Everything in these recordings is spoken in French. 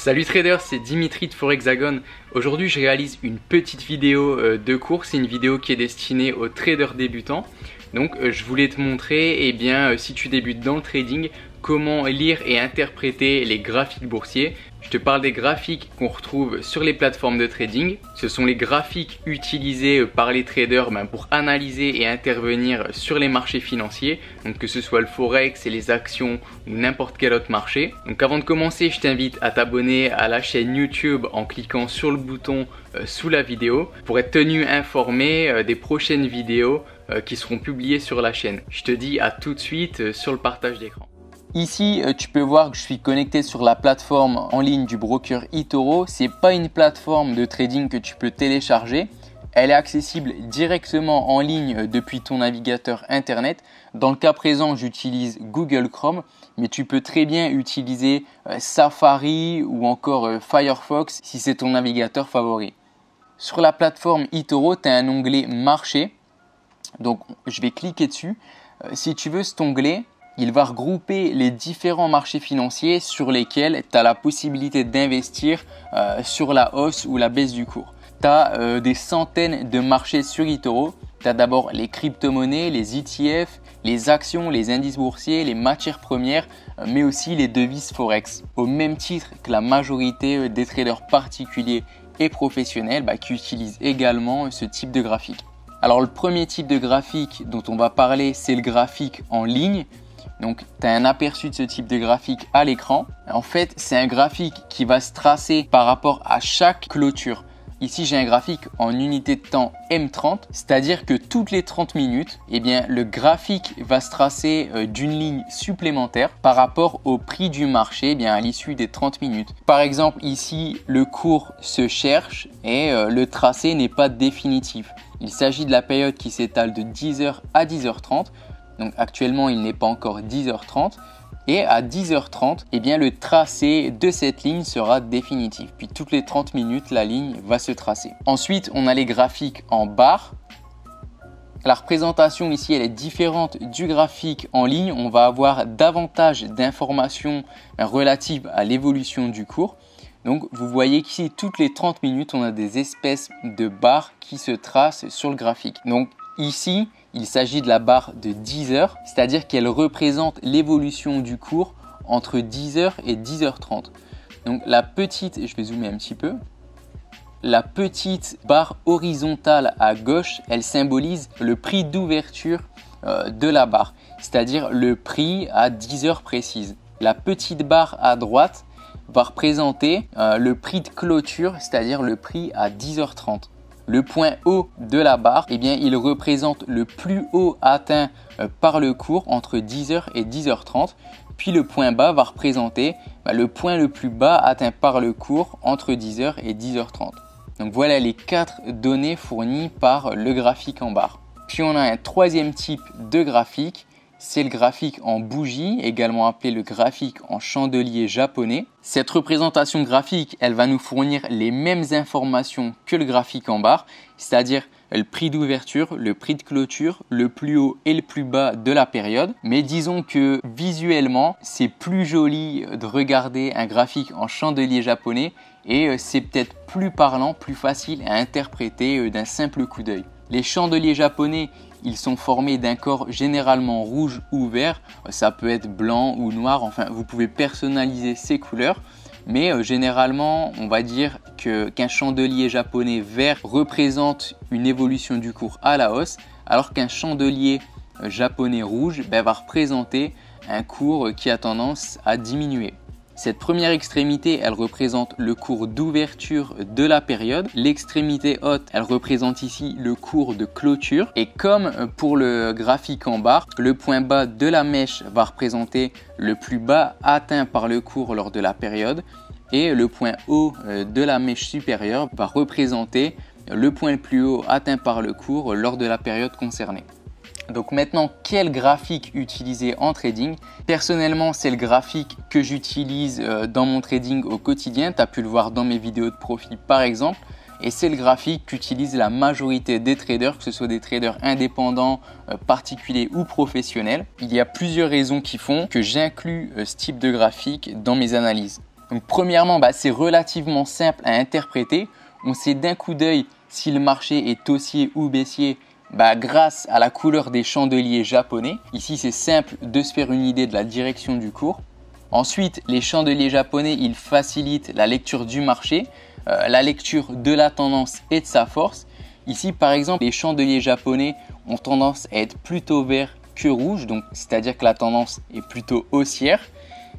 Salut traders, c'est Dimitri de Forexagon. Aujourd'hui je réalise une petite vidéo de cours. C'est une vidéo qui est destinée aux traders débutants. Donc je voulais te montrer, si tu débutes dans le trading, comment lire et interpréter les graphiques boursiers. Je te parle des graphiques qu'on retrouve sur les plateformes de trading. Ce sont les graphiques utilisés par les traders pour analyser et intervenir sur les marchés financiers, donc que ce soit le forex et les actions ou n'importe quel autre marché. Donc avant de commencer, je t'invite à t'abonner à la chaîne YouTube en cliquant sur le bouton sous la vidéo pour être tenu informé des prochaines vidéos qui seront publiées sur la chaîne. Je te dis à tout de suite sur le partage d'écran. Ici, tu peux voir que je suis connecté sur la plateforme en ligne du broker eToro. Ce n'est pas une plateforme de trading que tu peux télécharger. Elle est accessible directement en ligne depuis ton navigateur internet. Dans le cas présent, j'utilise Google Chrome, mais tu peux très bien utiliser Safari ou encore Firefox si c'est ton navigateur favori. Sur la plateforme eToro, tu as un onglet marché. Donc, je vais cliquer dessus. Si tu veux cet onglet, il va regrouper les différents marchés financiers sur lesquels tu as la possibilité d'investir sur la hausse ou la baisse du cours. Tu as des centaines de marchés sur eToro. Tu as d'abord les crypto-monnaies, les ETF, les actions, les indices boursiers, les matières premières, mais aussi les devises forex. Au même titre que la majorité des traders particuliers et professionnels qui utilisent également ce type de graphique. Alors le premier type de graphique dont on va parler, c'est le graphique en ligne. Donc, tu as un aperçu de ce type de graphique à l'écran. En fait, c'est un graphique qui va se tracer par rapport à chaque clôture. Ici, j'ai un graphique en unité de temps M30, c'est-à-dire que toutes les 30 minutes, le graphique va se tracer d'une ligne supplémentaire par rapport au prix du marché à l'issue des 30 minutes. Par exemple, ici, le cours se cherche et le tracé n'est pas définitif. Il s'agit de la période qui s'étale de 10h à 10h30. Donc actuellement, il n'est pas encore 10h30 et à 10h30, le tracé de cette ligne sera définitif. Puis toutes les 30 minutes, la ligne va se tracer. Ensuite, on a les graphiques en barre. La représentation ici, elle est différente du graphique en ligne. On va avoir davantage d'informations relatives à l'évolution du cours. Donc, vous voyez qu'ici, toutes les 30 minutes, on a des espèces de barres qui se tracent sur le graphique. Donc, ici, il s'agit de la barre de 10 heures, c'est-à-dire qu'elle représente l'évolution du cours entre 10h et 10h30. Donc la petite, je vais zoomer un petit peu, la petite barre horizontale à gauche, elle symbolise le prix d'ouverture de la barre, c'est-à-dire le prix à 10 heures précises. La petite barre à droite va représenter le prix de clôture, c'est-à-dire le prix à 10h30. Le point haut de la barre, il représente le plus haut atteint par le cours entre 10h et 10h30. Puis le point bas va représenter le point le plus bas atteint par le cours entre 10h et 10h30. Donc voilà les 4 données fournies par le graphique en barre. Puis on a un troisième type de graphique. C'est le graphique en bougie, également appelé le graphique en chandelier japonais. Cette représentation graphique, elle va nous fournir les mêmes informations que le graphique en barre, c'est-à-dire le prix d'ouverture, le prix de clôture, le plus haut et le plus bas de la période. Mais disons que visuellement, c'est plus joli de regarder un graphique en chandelier japonais et c'est peut-être plus parlant, plus facile à interpréter d'un simple coup d'œil. Les chandeliers japonais, ils sont formés d'un corps généralement rouge ou vert. Ça peut être blanc ou noir. Enfin, vous pouvez personnaliser ces couleurs. Mais généralement, on va dire qu'un chandelier japonais vert représente une évolution du cours à la hausse, alors qu'un chandelier japonais rouge va représenter un cours qui a tendance à diminuer. Cette première extrémité, elle représente le cours d'ouverture de la période. L'extrémité haute, elle représente ici le cours de clôture. Et comme pour le graphique en barre, le point bas de la mèche va représenter le plus bas atteint par le cours lors de la période. Et le point haut de la mèche supérieure va représenter le point le plus haut atteint par le cours lors de la période concernée. Donc maintenant, quel graphique utiliser en trading? Personnellement, c'est le graphique que j'utilise dans mon trading au quotidien. Tu as pu le voir dans mes vidéos de profil par exemple. Et c'est le graphique qu'utilise la majorité des traders, que ce soit des traders indépendants, particuliers ou professionnels. Il y a plusieurs raisons qui font que j'inclus ce type de graphique dans mes analyses. Donc premièrement, c'est relativement simple à interpréter. On sait d'un coup d'œil si le marché est haussier ou baissier grâce à la couleur des chandeliers japonais. Ici, c'est simple de se faire une idée de la direction du cours. Ensuite, les chandeliers japonais, ils facilitent la lecture du marché, la lecture de la tendance et de sa force. Ici, par exemple, les chandeliers japonais ont tendance à être plutôt vert que rouge, donc c'est-à-dire que la tendance est plutôt haussière.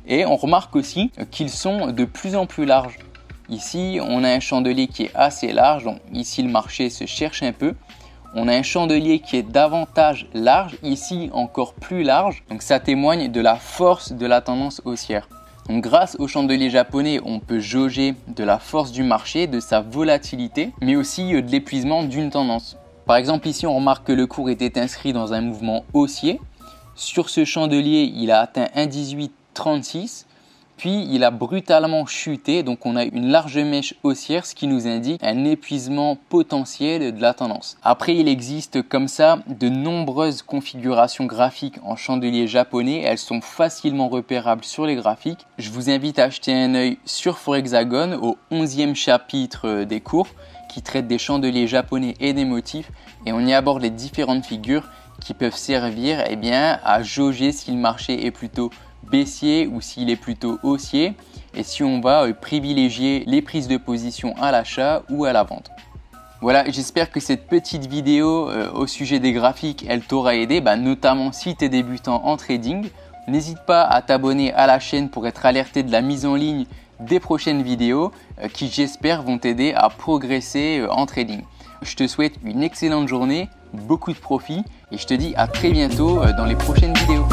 Et on remarque aussi qu'ils sont de plus en plus larges. Ici, on a un chandelier qui est assez large, donc ici le marché se cherche un peu. On a un chandelier qui est davantage large, ici encore plus large, donc ça témoigne de la force de la tendance haussière. Donc grâce au chandelier japonais, on peut jauger de la force du marché, de sa volatilité, mais aussi de l'épuisement d'une tendance. Par exemple, ici on remarque que le cours était inscrit dans un mouvement haussier. Sur ce chandelier, il a atteint 1,1836. Puis il a brutalement chuté, donc on a une large mèche haussière, ce qui nous indique un épuisement potentiel de la tendance. Après, il existe comme ça de nombreuses configurations graphiques en chandelier japonais. Elles sont facilement repérables sur les graphiques. Je vous invite à jeter un œil sur Forexagon au 11e chapitre des cours qui traite des chandeliers japonais et des motifs. Et on y aborde les différentes figures qui peuvent servir à jauger si le marché est plutôt baissier ou s'il est plutôt haussier et si on va privilégier les prises de position à l'achat ou à la vente. Voilà, j'espère que cette petite vidéo au sujet des graphiques, elle t'aura aidé, notamment si tu es débutant en trading. N'hésite pas à t'abonner à la chaîne pour être alerté de la mise en ligne des prochaines vidéos qui, j'espère, vont t'aider à progresser en trading. Je te souhaite une excellente journée, beaucoup de profit et je te dis à très bientôt dans les prochaines vidéos.